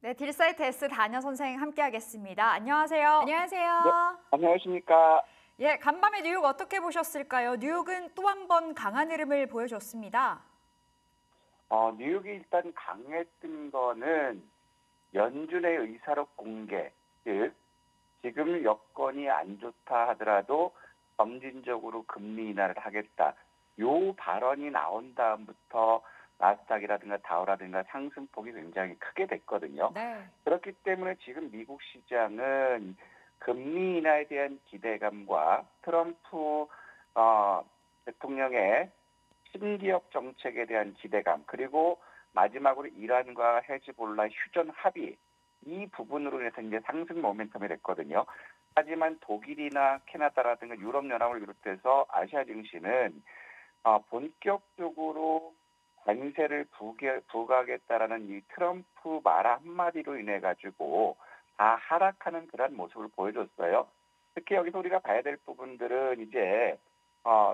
네, 딜사이트 S 다녀 선생 함께하겠습니다. 안녕하세요. 네, 안녕하세요. 안녕하십니까. 예, 간밤에 뉴욕 어떻게 보셨을까요? 뉴욕은 또 한 번 강한 흐름을 보여줬습니다. 뉴욕이 일단 강했던 거는 연준의 의사록 공개, 즉 지금 여건이 안 좋다 하더라도 점진적으로 금리 인하를 하겠다. 요 발언이 나온 다음부터 나스닥이라든가 다우라든가 상승폭이 굉장히 크게 됐거든요. 네. 그렇기 때문에 지금 미국 시장은 금리 인하에 대한 기대감과 트럼프 대통령의 신기업 정책에 대한 기대감, 그리고 마지막으로 이란과 헤즈볼라 휴전 합의, 이 부분으로 해서 이제 상승 모멘텀이 됐거든요. 하지만 독일이나 캐나다라든가 유럽연합을 비롯해서 아시아 증시는 본격적으로 관세를 부과하겠다라는 이 트럼프 말 한마디로 인해 가지고 다 하락하는 그런 모습을 보여줬어요. 특히 여기서 우리가 봐야 될 부분들은 이제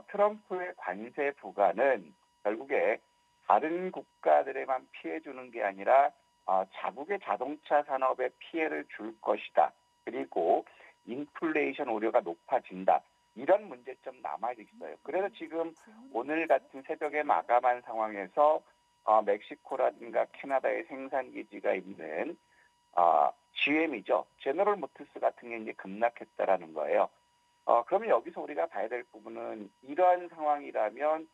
트럼프의 관세 부과는 결국에 다른 국가들에만 피해 주는 게 아니라 자국의 자동차 산업에 피해를 줄 것이다. 그리고 인플레이션 우려가 높아진다. 이런 문제점 남아 있어요. 그래서 지금 오늘 같은 새벽에 마감한 상황에서 멕시코라든가 캐나다의 생산 기지가 있는 GM이죠. 제너럴 모터스 같은 게 이제 급락했다라는 거예요. 그러면 여기서 우리가 봐야 될 부분은 이러한 상황이라면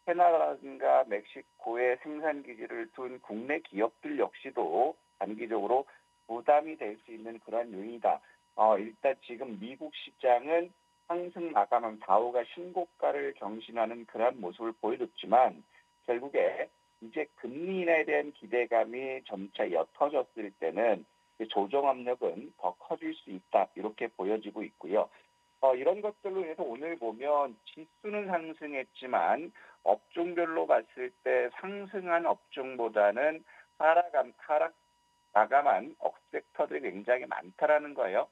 캐나다라든가 멕시코에 생산 기지를 둔 국내 기업들 역시도 단기적으로 부담이 될 수 있는 그런 요인이다. 일단 지금 미국 시장은 상승 마감한 다우가 신고가를 경신하는 그런 모습을 보여줬지만 결국에 이제 금리 인하에 대한 기대감이 점차 옅어졌을 때는 조정 압력은 더 커질 수 있다. 이렇게 보여지고 있고요. 이런 것들로 인해서 오늘 보면 지수는 상승했지만 업종별로 봤을 때 상승한 업종보다는 하락 마감한 섹터들이 굉장히 많다라는 거예요.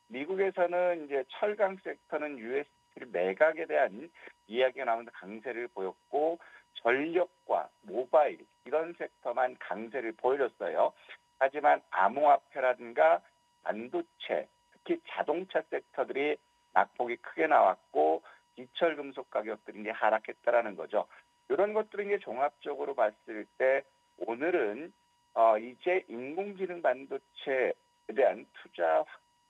미국에서는 이제 철강 섹터는 UST 매각에 대한 이야기가 나오면서 강세를 보였고 전력과 모바일 이런 섹터만 강세를 보여줬어요. 하지만 암호화폐라든가 반도체, 특히 자동차 섹터들이 낙폭이 크게 나왔고 기철 금속 가격들이 이제 하락했다라는 거죠. 이런 것들을 이제 종합적으로 봤을 때 오늘은 이제 인공지능 반도체에 대한 투자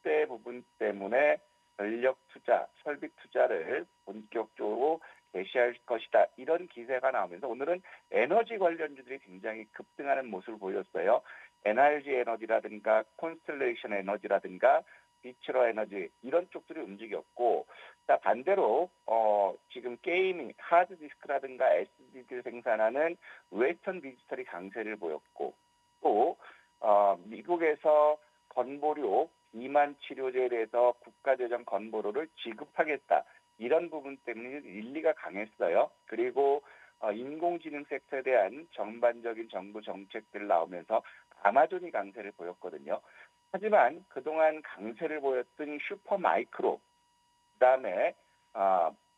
확대 부분 때문에 전력 투자, 설비 투자를 본격적으로 개시할 것이다. 이런 기세가 나오면서 오늘은 에너지 관련주들이 굉장히 급등하는 모습을 보였어요. NRG 에너지라든가 콘스텔레이션 에너지라든가 비치러 에너지 이런 쪽들이 움직였고, 자 반대로 지금 게이밍 하드디스크라든가 SSD를 생산하는 웨스턴 디지털이 강세를 보였고, 또 미국에서 건보료 비만 치료제에 대해서 국가재정 건보료를 지급하겠다. 이런 부분 때문에 일리가 강했어요. 그리고 인공지능 섹터에 대한 전반적인 정부 정책들 나오면서 아마존이 강세를 보였거든요. 하지만 그동안 강세를 보였던 슈퍼마이크로, 그다음에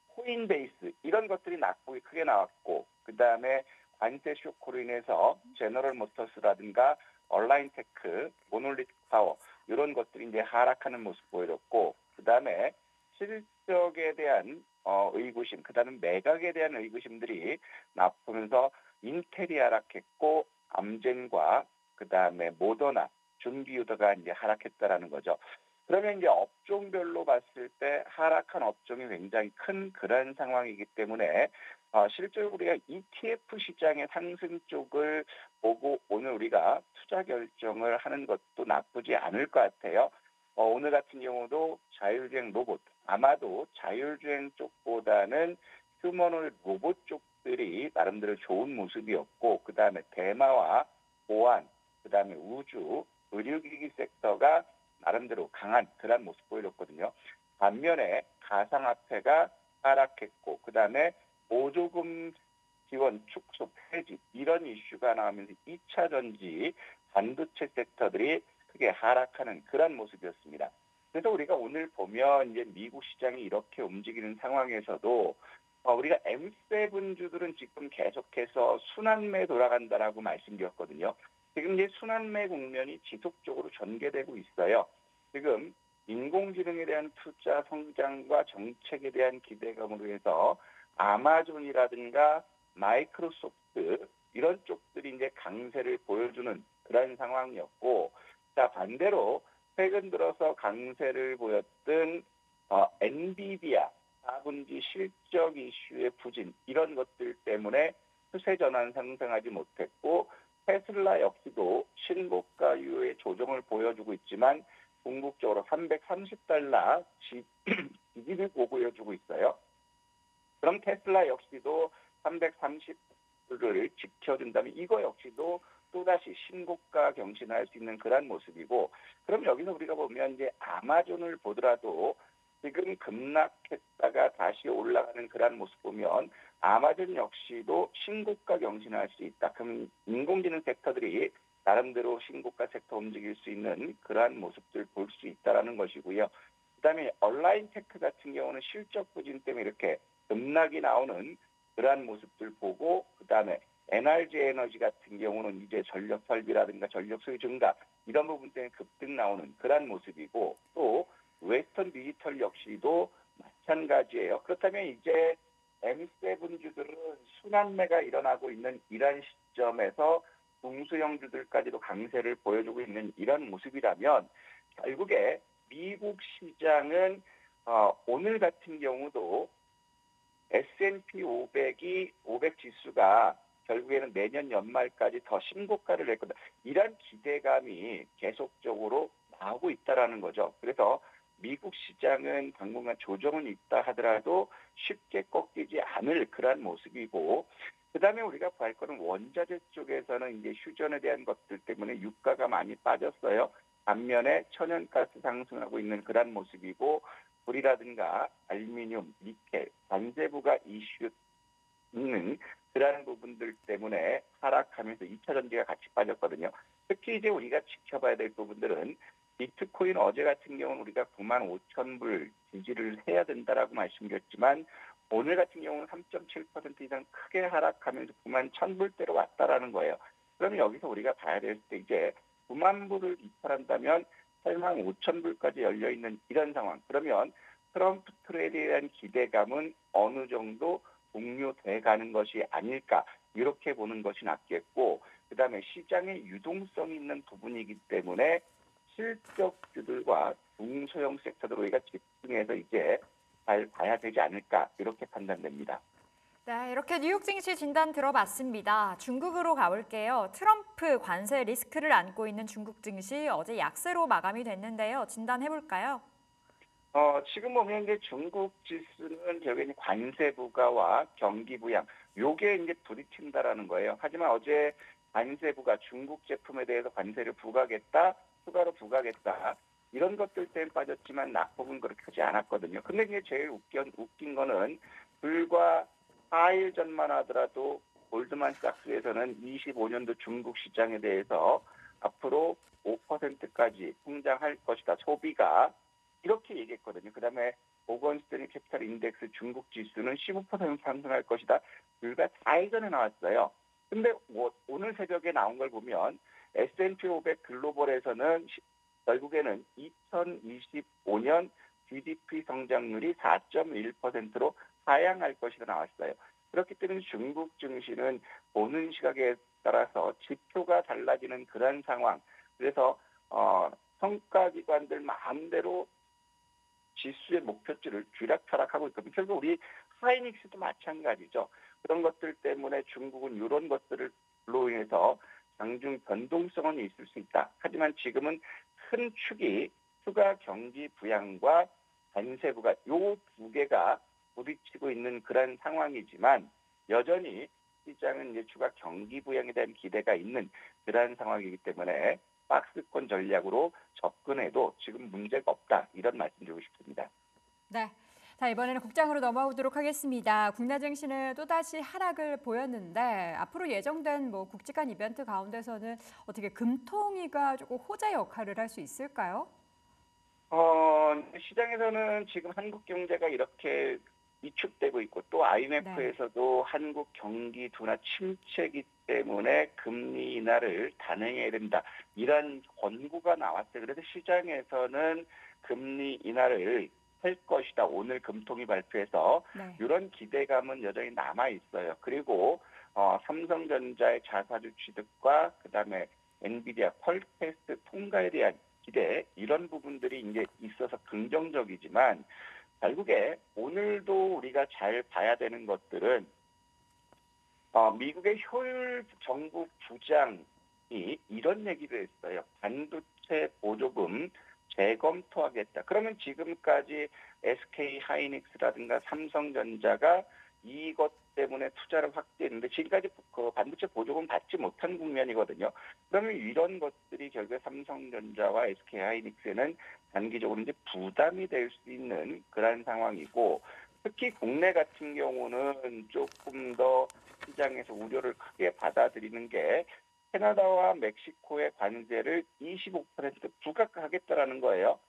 코인베이스 이런 것들이 낙폭이 크게 나왔고, 그다음에 관세 쇼크로 인해서 제너럴 모터스라든가 얼라인테크, 모놀리틱 파워 이런 것들이 이제 하락하는 모습 보여줬고, 그다음에 실적에 대한 의구심, 그다음에 매각에 대한 의구심들이 나쁘면서 인텔이 하락했고 암젠과 그다음에 모더나, 준비유도가 이제 하락했다라는 거죠. 그러면 이제 업종별로 봤을 때 하락한 업종이 굉장히 큰 그런 상황이기 때문에 실제로 우리가 ETF 시장의 상승 쪽을 보고 오늘 우리가 투자 결정을 하는 것도 나쁘지 않을 것 같아요. 오늘 같은 경우도 자율주행 로봇, 아마도 자율주행 쪽보다는 휴머노id 로봇 쪽들이 나름대로 좋은 모습이었고, 그 다음에 대마와 보안, 그 다음에 우주, 의료기기 섹터가 나름대로 강한 그런 모습 보여줬거든요. 반면에 가상화폐가 하락했고, 그 다음에 보조금 지원 축소 폐지 이런 이슈가 나오면서 2차 전지 반도체 섹터들이 크게 하락하는 그런 모습이었습니다. 그래서 우리가 오늘 보면 이제 미국 시장이 이렇게 움직이는 상황에서도 우리가 M7 주들은 지금 계속해서 순환매 돌아간다라고 말씀드렸거든요. 지금 이제 순환매 국면이 지속적으로 전개되고 있어요. 지금 인공지능에 대한 투자 성장과 정책에 대한 기대감으로 해서 아마존이라든가 마이크로소프트 이런 쪽들이 이제 강세를 보여주는 그런 상황이었고, 자 반대로 최근 들어서 강세를 보였던 엔비디아 4분기 실적 이슈의 부진 이런 것들 때문에 추세 전환 상승하지 못했고, 테슬라 역시도 신고가 이후에 조정을 보여주고 있지만 궁극적으로 330달러 지지를 보여주고 있어요. 그럼 테슬라 역시도 330를 지켜준다면 이거 역시도 또다시 신고가 경신할 수 있는 그런 모습이고, 그럼 여기서 우리가 보면 이제 아마존을 보더라도 지금 급락했다가 다시 올라가는 그런 모습 보면 아마존 역시도 신고가 경신할 수 있다. 그럼 인공지능 섹터들이 나름대로 신고가 섹터 움직일 수 있는 그러한 모습들 볼 수 있다라는 것이고요. 그다음에 온라인 테크 같은 경우는 실적 부진 때문에 이렇게 급락이 나오는 그러한 모습들 보고, 그다음에 NRG 에너지 같은 경우는 이제 전력 설비라든가 전력 소요 증가 이런 부분 때문에 급등 나오는 그러한 모습이고, 또 웨스턴 디지털 역시도 마찬가지예요. 그렇다면 이제 M7주들은 순환매가 일어나고 있는 이런 시점에서 중소형주들까지도 강세를 보여주고 있는 이런 모습이라면 결국에 미국 시장은 오늘 같은 경우도 S&P 500이 500 지수가 결국에는 내년 연말까지 더 신고가를 낼 거다. 이런 기대감이 계속적으로 나오고 있다라는 거죠. 그래서 미국 시장은 당분간 조정은 있다 하더라도 쉽게 꺾이지 않을 그러한 모습이고, 그다음에 우리가 볼 거는 원자재 쪽에서는 이제 휴전에 대한 것들 때문에 유가가 많이 빠졌어요. 반면에 천연가스 상승하고 있는 그런 모습이고, 불이라든가 알루미늄, 니켈, 관세부가 이슈 있는 그러한 부분들 때문에 하락하면서 2차 전지가 같이 빠졌거든요. 특히 이제 우리가 지켜봐야 될 부분들은 비트코인 어제 같은 경우는 우리가 95,000불 지지를 해야 된다라고 말씀드렸지만 오늘 같은 경우는 3.7% 이상 크게 하락하면서 91,000불대로 왔다라는 거예요. 그러면 여기서 우리가 봐야 될 때 이제 9만 불을 이탈한다면 85,000불까지 열려 있는 이런 상황. 그러면 트럼프 트레이드에 대한 기대감은 어느 정도 공유돼 가는 것이 아닐까 이렇게 보는 것이 낫겠고, 그다음에 시장에 유동성이 있는 부분이기 때문에 실적주들과 중소형 섹터들 우리가 집중해서 이제 잘 봐야 되지 않을까 이렇게 판단됩니다. 네, 이렇게 뉴욕 증시 진단 들어봤습니다. 중국으로 가볼게요. 트럼프 관세 리스크를 안고 있는 중국 증시 어제 약세로 마감이 됐는데요. 진단해볼까요? 지금 보면 이제 중국 지수는 결국엔 관세 부과와 경기 부양, 요게 이제 부딪힌다라는 거예요. 하지만 어제 관세 부과, 중국 제품에 대해서 관세를 부과하겠다, 추가로 부과하겠다, 이런 것들 때문에 빠졌지만 낙폭은 그렇게 크지 않았거든요. 근데 이게 제일 웃긴 거는 불과 4일 전만 하더라도 골드만삭스에서는 25년도 중국 시장에 대해서 앞으로 5%까지 성장할 것이다, 소비가. 이렇게 얘기했거든요. 그다음에 모건스탠리 캐피탈 인덱스 중국 지수는 15% 상승할 것이다. 불과 4일 전에 나왔어요. 근데 오늘 새벽에 나온 걸 보면 S&P 500 글로벌에서는 결국에는 2025년 GDP 성장률이 4.1%로 하향할 것이라 나왔어요. 그렇기 때문에 중국 증시는 보는 시각에 따라서 지표가 달라지는 그런 상황. 그래서 성과기관들 마음대로 지수의 목표치를 쥐락펴락하고 있거든요. 결국 우리 하이닉스도 마찬가지죠. 그런 것들 때문에 중국은 이런 것들로 인해서 장중 변동성은 있을 수 있다. 하지만 지금은 큰 축이 추가 경기 부양과 관세 부과 요 두 개가 부딪히고 있는 그런 상황이지만 여전히 시장은 이제 추가 경기 부양에 대한 기대가 있는 그런 상황이기 때문에 박스권 전략으로 접근해도 지금 문제가 없다. 이런 말씀 드리고 싶습니다. 네. 자, 이번에는 국장으로 넘어오도록 하겠습니다. 국내 증시는 또다시 하락을 보였는데 앞으로 예정된 굵직한 이벤트 가운데서는 어떻게 금통위가 조금 호재 역할을 할 수 있을까요? 시장에서는 지금 한국 경제가 이렇게 위축되고 있고 또 네. IMF에서도 한국 경기 둔화 침체기 때문에 금리 인하를 단행해야 된다. 이런 권고가 나왔어요. 그래서 시장에서는 금리 인하를 할 것이다. 오늘 금통위 발표해서 네. 이런 기대감은 여전히 남아 있어요. 그리고 삼성전자의 자사주 취득과 그다음에 엔비디아 퀄테스트 통과에 대한 기대 이런 부분들이 이제 있어서 긍정적이지만 결국에 오늘도 우리가 잘 봐야 되는 것들은 미국의 효율 정부 부장이 이런 얘기를 했어요. 반도체 보조금 재검토하겠다. 그러면 지금까지 SK 하이닉스라든가 삼성전자가 이것 때문에 투자를 확대했는데 지금까지 그 반도체 보조금 받지 못한 국면이거든요. 그러면 이런 것들이 결국에 삼성전자와 SK 하이닉스에는 단기적으로 이제 부담이 될 수 있는 그런 상황이고 특히 국내 같은 경우는 조금 더 시장에서 우려를 크게 받아들이는 게 캐나다와 멕시코의 관세를 25% 부각하겠다라는 거예요.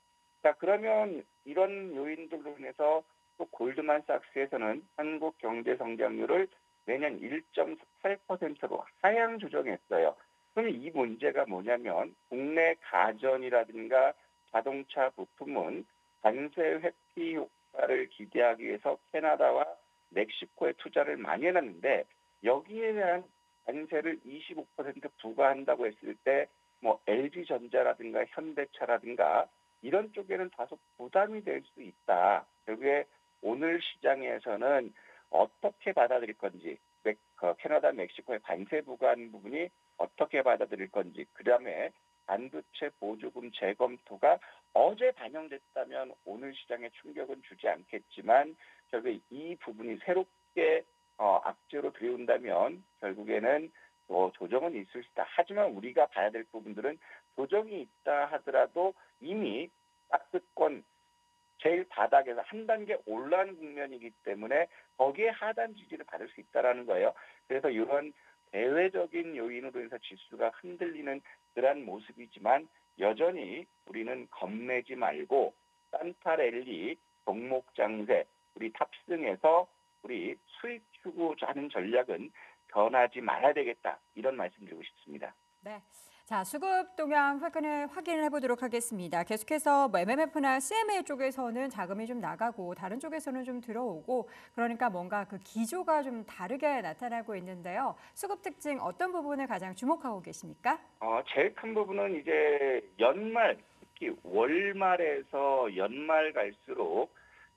자, 그러면 이런 요인들로 인해서 또 골드만삭스에서는 한국 경제 성장률을 내년 1.8%로 하향 조정했어요. 그럼 이 문제가 뭐냐면 국내 가전이라든가 자동차 부품은 관세 회피 효과를 기대하기 위해서 캐나다와 멕시코에 투자를 많이 해놨는데 여기에 대한 관세를 25% 부과한다고 했을 때 뭐 LG전자라든가 현대차라든가 이런 쪽에는 다소 부담이 될 수 있다. 결국에 오늘 시장에서는 어떻게 받아들일 건지, 캐나다, 멕시코의 관세 부과한 부분이 어떻게 받아들일 건지, 그다음에 반도체 보조금 재검토가 어제 반영됐다면 오늘 시장에 충격은 주지 않겠지만 결국에 이 부분이 새롭게 악재로 들여온다면 결국에는 조정은 있을 수 있다. 하지만 우리가 봐야 될 부분들은 조정이 있다 하더라도 이미 박스권 제일 바닥에서 한 단계 올라온 국면이기 때문에 거기에 하단 지지를 받을 수 있다는 거예요. 그래서 이런 대외적인 요인으로 해서 지수가 흔들리는 그런 모습이지만 여전히 우리는 겁내지 말고 산타 랠리, 종목 장세, 우리 탑승해서 우리 수익 추구하는 전략은 변하지 말아야 되겠다. 이런 말씀 드리고 싶습니다. 네. 자, 수급 동향 확인을 해보도록 하겠습니다. 계속해서 뭐 MMF나 CMA 쪽에서는 자금이 좀 나가고 다른 쪽에서는 좀 들어오고 그러니까 뭔가 그 기조가 좀 다르게 나타나고 있는데요. 수급 특징 어떤 부분을 가장 주목하고 계십니까? 제일 큰 부분은 이제 연말, 특히 월말에서 연말 갈수록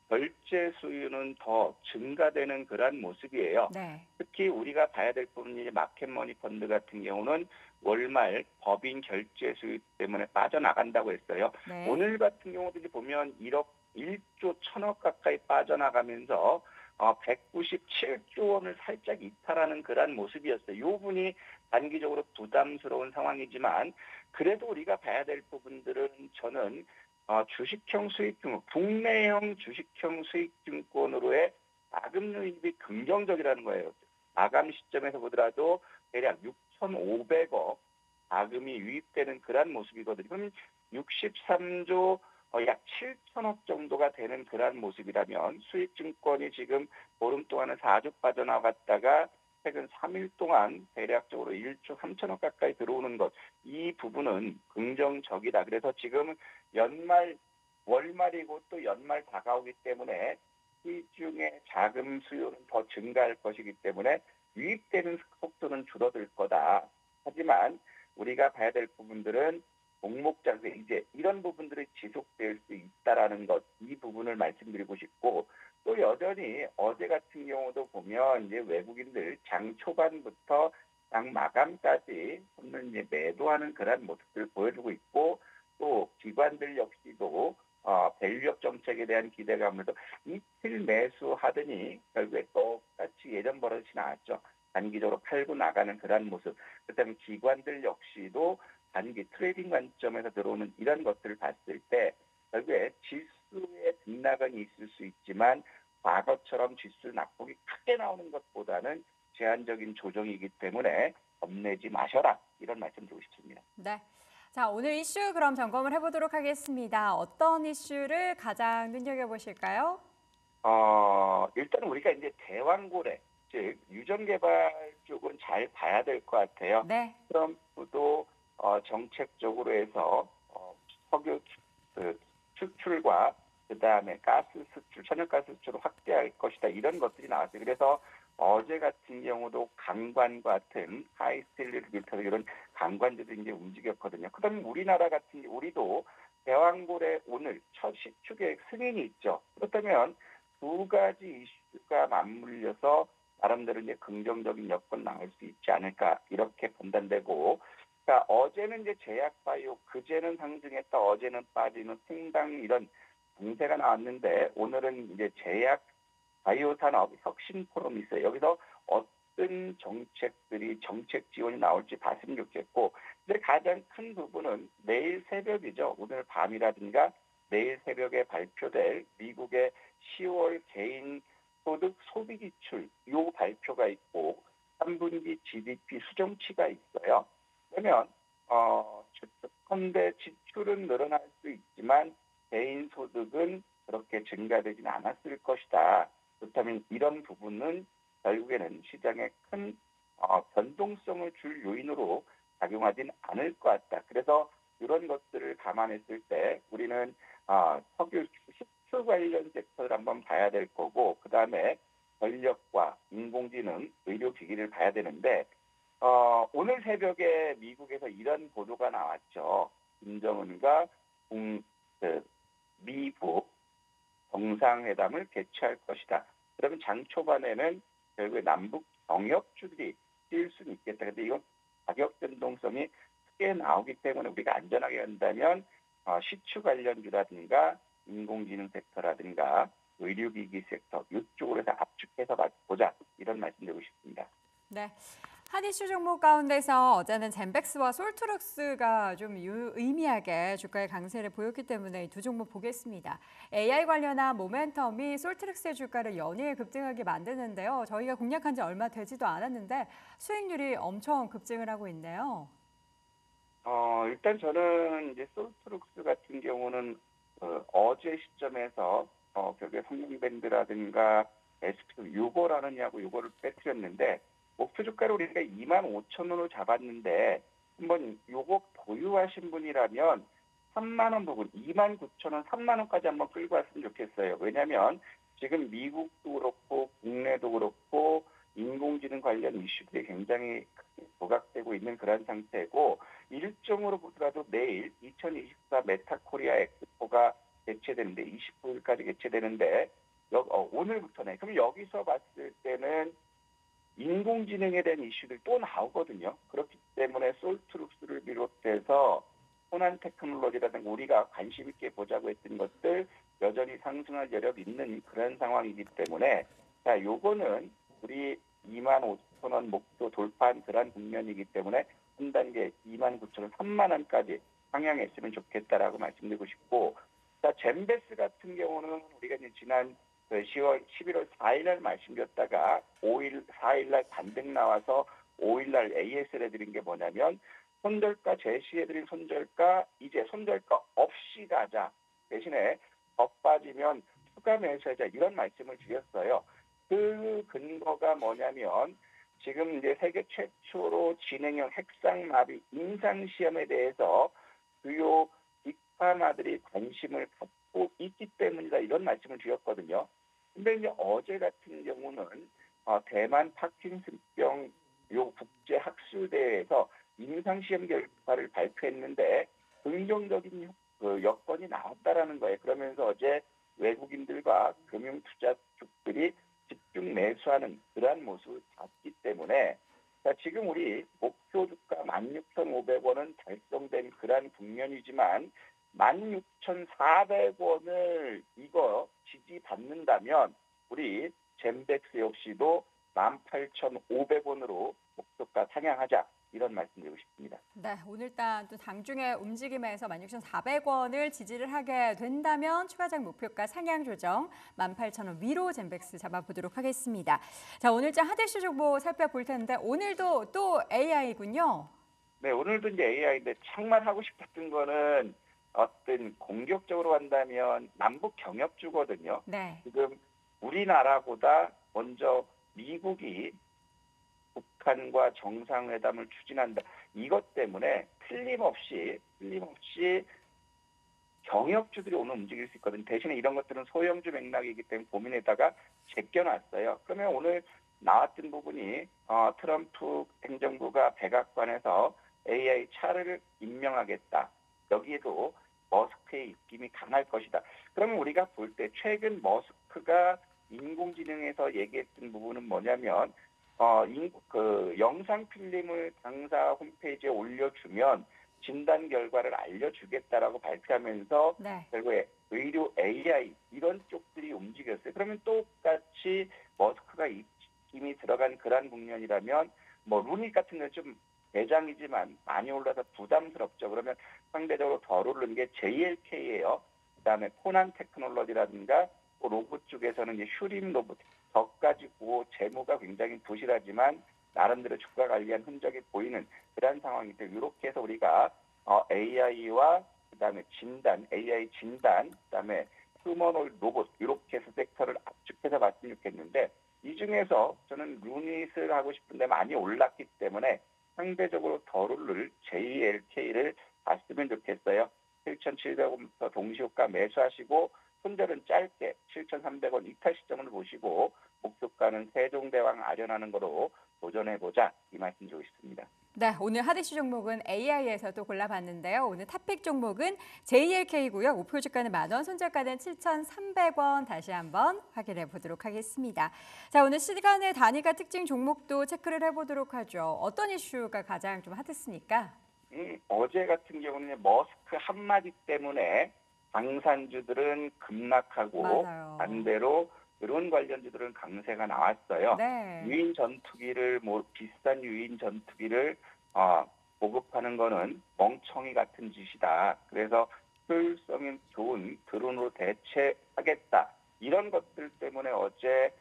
결제 수요는 더 증가되는 그런 모습이에요. 네. 특히 우리가 봐야 될 부분이 마켓머니 펀드 같은 경우는 월말 법인 결제 수요 때문에 빠져나간다고 했어요. 네. 오늘 같은 경우도 이제 보면 1조 1천억 가까이 빠져나가면서 197조 원을 살짝 이탈하는 그런 모습이었어요. 이 부분이 단기적으로 부담스러운 상황이지만 그래도 우리가 봐야 될 부분들은 저는 주식형 수익증권, 국내형 주식형 수익증권으로의 자금 유입이 긍정적이라는 거예요. 마감 시점에서 보더라도 대략 6,500억 자금이 유입되는 그런 모습이거든요. 그럼 63조 약 7천억 정도가 되는 그런 모습이라면 수익증권이 지금 보름 동안은 4조 빠져나갔다가 최근 3일 동안 대략적으로 1조 3천억 가까이 들어오는 것, 이 부분은 긍정적이다. 그래서 지금 연말, 월말이고 또 연말 다가오기 때문에 시중의 자금 수요는 더 증가할 것이기 때문에 유입되는 속도는 줄어들 거다. 하지만 우리가 봐야 될 부분들은 종목 장세 이제 이런 부분들이 지속될 수 있다라는 것, 이 부분을 말씀드리고 싶고 또 여전히 어제 같은 경우도 보면 이제 외국인들 장 초반부터 장 마감까지 손을 이제 매도하는 그런 모습들을 보여주고 있고 또 기관들 역시도 밸류업 정책에 대한 기대감으로 이틀 매수하더니 결국에 똑같이 예전 버릇이 나왔죠. 단기적으로 팔고 나가는 그런 모습. 그다음에 기관들 역시도 단기 트레이딩 관점에서 들어오는 이런 것들을 봤을 때 결국에 지수의 등락은 있을 수 있지만 과거처럼 지수 낙폭이 크게 나오는 것보다는 제한적인 조정이기 때문에 겁내지 마셔라. 이런 말씀 드리고 싶습니다. 네. 자, 오늘 이슈 그럼 점검을 해보도록 하겠습니다. 어떤 이슈를 가장 눈여겨보실까요? 일단 우리가 이제 대왕고래, 즉 유전 개발 쪽은 잘 봐야 될 것 같아요. 네. 트럼프도 정책적으로 해서 석유 수출과 그다음에 가스 수출, 천연가스 수출을 확대할 것이다. 이런 것들이 나왔어요. 그래서 어제 같은 경우도 강관 같은 하이스틸리를 비롯해서 이런 강관들이 이제 움직였거든요. 그다음에 우리나라 같은 우리도 대왕고래 오늘 첫 시추 계획 승인이 있죠. 그렇다면 두 가지 이슈가 맞물려서 나름대로 이제 긍정적인 여건 나올 수 있지 않을까 이렇게 판단되고, 그러니까 어제는 이제 제약바이오, 그제는 상승했다, 어제는 빠지는 상당 이런 강세가 나왔는데 오늘은 이제 제약 바이오 산업 혁신 포럼이 있어요. 여기서 어떤 정책들이 정책 지원이 나올지 봤으면 좋겠고, 근데 가장 큰 부분은 내일 새벽이죠. 오늘 밤이라든가 내일 새벽에 발표될 미국의 10월 개인 소득 소비 지출 요 발표가 있고 3분기 GDP 수정치가 있어요. 그러면 추측컨대 지출은 늘어날 수 있지만 개인 소득은 그렇게 증가되지는 않았을 것이다. 그렇다면 이런 부분은 결국에는 시장에 큰 변동성을 줄 요인으로 작용하지는 않을 것 같다. 그래서 이런 것들을 감안했을 때 우리는 석유 수출 관련 섹터를 한번 봐야 될 거고, 그 다음에 전력과 인공지능, 의료기기를 봐야 되는데 오늘 새벽에 미국에서 이런 보도가 나왔죠. 김정은과 미북 정상회담을 개최할 것이다. 그러면 장 초반에는 결국에 남북 경협주들이 뛸 수는 있겠다. 그런데 이건 가격 변동성이 크게 나오기 때문에 우리가 안전하게 한다면 시추 관련주라든가 인공지능 섹터라든가 의료기기 섹터 이쪽으로 해서 압축해서 보자, 이런 말씀드리고 싶습니다. 네. 한 이슈 종목 가운데서 어제는 젠백스와 솔트룩스가 좀 의미하게 주가의 강세를 보였기 때문에 이 두 종목 보겠습니다. AI 관련한 모멘텀이 솔트룩스의 주가를 연이어 급등하게 만드는데요. 저희가 공략한 지 얼마 되지도 않았는데 수익률이 엄청 급증을 하고 있네요. 일단 저는 이제 솔트룩스 같은 경우는 어제 시점에서 벽의 성능밴드라든가 SP 요걸 하느냐고 요거를 빼뜨렸는데, 목표 주가를 우리가 25,000원으로 잡았는데 한번 요거 보유하신 분이라면 3만 원 부분, 29,000원, 3만 원까지 한번 끌고 왔으면 좋겠어요. 왜냐하면 지금 미국도 그렇고 국내도 그렇고 인공지능 관련 이슈들이 굉장히 크게 부각되고 있는 그런 상태고, 일정으로 보더라도 내일 2024 메타코리아 엑스포가 개최되는데 29일까지 개최되는데 오늘부터네. 그럼 여기서 봤을 때는 인공지능에 대한 이슈들이 또 나오거든요. 그렇기 때문에 솔트룩스를 비롯해서 호난 테크놀로지라든가 우리가 관심 있게 보자고 했던 것들 여전히 상승할 여력 있는 그런 상황이기 때문에 자, 요거는 우리 25,000원 목표 돌파한 그런 국면이기 때문에 한 단계 29,000원, 3만 원까지 상향했으면 좋겠다라고 말씀드리고 싶고, 자, 젠베스 같은 경우는 우리가 이제 지난 11월 4일 날 말씀드렸다가 4일 날 반등 나와서 5일 날 AS를 해드린 게 뭐냐면 손절가 제시해드린 손절가 이제 손절가 없이 가자, 대신에 더 빠지면 추가 매수하자, 이런 말씀을 드렸어요. 그 근거가 뭐냐면 지금 이제 세계 최초로 진행형 핵상마비 임상시험에 대해서 주요 빅파마들이 관심을 갖고 있기 때문이다, 이런 말씀을 드렸거든요. 근데 이제 어제 같은 경우는 대만 파킨슨병 요 국제 학술대회에서 임상시험 결과를 발표했는데 긍정적인 여건이 나왔다라는 거예요. 그러면서 어제 외국인들과 금융투자 쪽들이 집중 매수하는 그러한 모습을 봤기 때문에, 자, 지금 우리 목표 주가 16,500원은 달성된 그러한 국면이지만 16,400원을 이거 지지받는다면 우리 젠백스 역시도 18,500원으로 목표가 상향하자, 이런 말씀드리고 싶습니다. 네, 오늘 일단 또 당중의 움직임에서 16,400원을 지지를 하게 된다면 추가적 목표가 상향 조정 18,000원 위로 젠백스 잡아보도록 하겠습니다. 자, 오늘자 하대슈 정보 살펴볼 텐데 오늘도 또 AI군요. 네, 오늘도 이제 AI인데 정말 하고 싶었던 거는 어떤 공격적으로 한다면 남북 경협주거든요. 네. 지금 우리나라보다 먼저 미국이 북한과 정상회담을 추진한다. 이것 때문에 틀림없이 경역주들이 오늘 움직일 수 있거든요. 대신에 이런 것들은 소형주 맥락이기 때문에 고민에다가 제껴놨어요. 그러면 오늘 나왔던 부분이 트럼프 행정부가 백악관에서 AI 차를 임명하겠다. 여기에도 머스크의 입김이 강할 것이다. 그러면 우리가 볼 때 최근 머스크가 인공지능에서 얘기했던 부분은 뭐냐면 그 영상 필름을 당사 홈페이지에 올려주면 진단 결과를 알려주겠다라고 발표하면서 네. 결국에 의료 AI 이런 쪽들이 움직였어요. 그러면 똑같이 머스크가 입김이 들어간 그러한 국면이라면 뭐 루닛 같은 건 좀 대장이지만 많이 올라서 부담스럽죠. 그러면 상대적으로 덜 오르는 게 JLK예요. 그다음에 코난 테크놀로지라든가 로봇 쪽에서는 이제 슈림 로봇 저까지 고 재무가 굉장히 부실하지만 나름대로 주가 관리한 흔적이 보이는 그런 상황인데 이렇게 해서 우리가 AI와 그다음에 진단, AI 진단, 그다음에 휴머노이드 로봇 이렇게 해서 섹터를 압축해서 봤으면 좋겠는데 이 중에서 저는 루닛을 하고 싶은데 많이 올랐기 때문에 상대적으로 덜 오를 JLK를 봤으면 좋겠어요. 7,700원부터 동시효과 매수하시고 손절은 짧게 7,300원 이탈 시점을 보시고 목표가는 세종대왕 아련하는 거로 도전해보자 이 말씀 드리고 싶습니다. 네, 오늘 하디슈 종목은 AI에서도 골라봤는데요. 오늘 탑픽 종목은 JLK고요. 목표 주가는 10,000원, 손절가는 7,300원. 다시 한번 확인해 보도록 하겠습니다. 자, 오늘 시간의 단위가 특징 종목도 체크를 해보도록 하죠. 어떤 이슈가 가장 좀 핫했습니까? 어제 같은 경우는 머스크 한마디 때문에 방산주들은 급락하고 맞아요. 반대로 드론 관련주들은 강세가 나왔어요. 네. 유인 전투기를 비싼 유인 전투기를 보급하는 거는 멍청이 같은 짓이다. 그래서 효율성이 좋은 드론으로 대체하겠다. 이런 것들 때문에 어제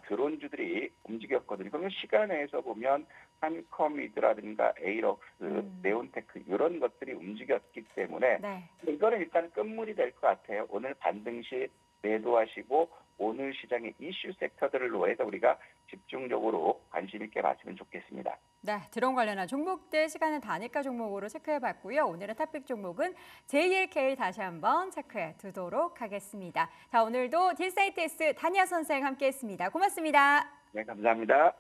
드론주들이 움직였거든요. 그러면 시간에서 보면 한커미드라든가 에이럭스, 네온테크 이런 것들이 움직였기 때문에 네. 이거는 일단 끝물이 될 것 같아요. 오늘 반등 시 매도하시고 오늘 시장의 이슈 섹터들로 해서 우리가 집중적으로 관심 있게 봤으면 좋겠습니다. 네, 드론 관련한 종목들 시간은 단위가 종목으로 체크해봤고요. 오늘의 탑픽 종목은 JLK 다시 한번 체크해 두도록 하겠습니다. 자, 오늘도 딜사이트S 단야 선생 함께했습니다. 고맙습니다. 네, 감사합니다.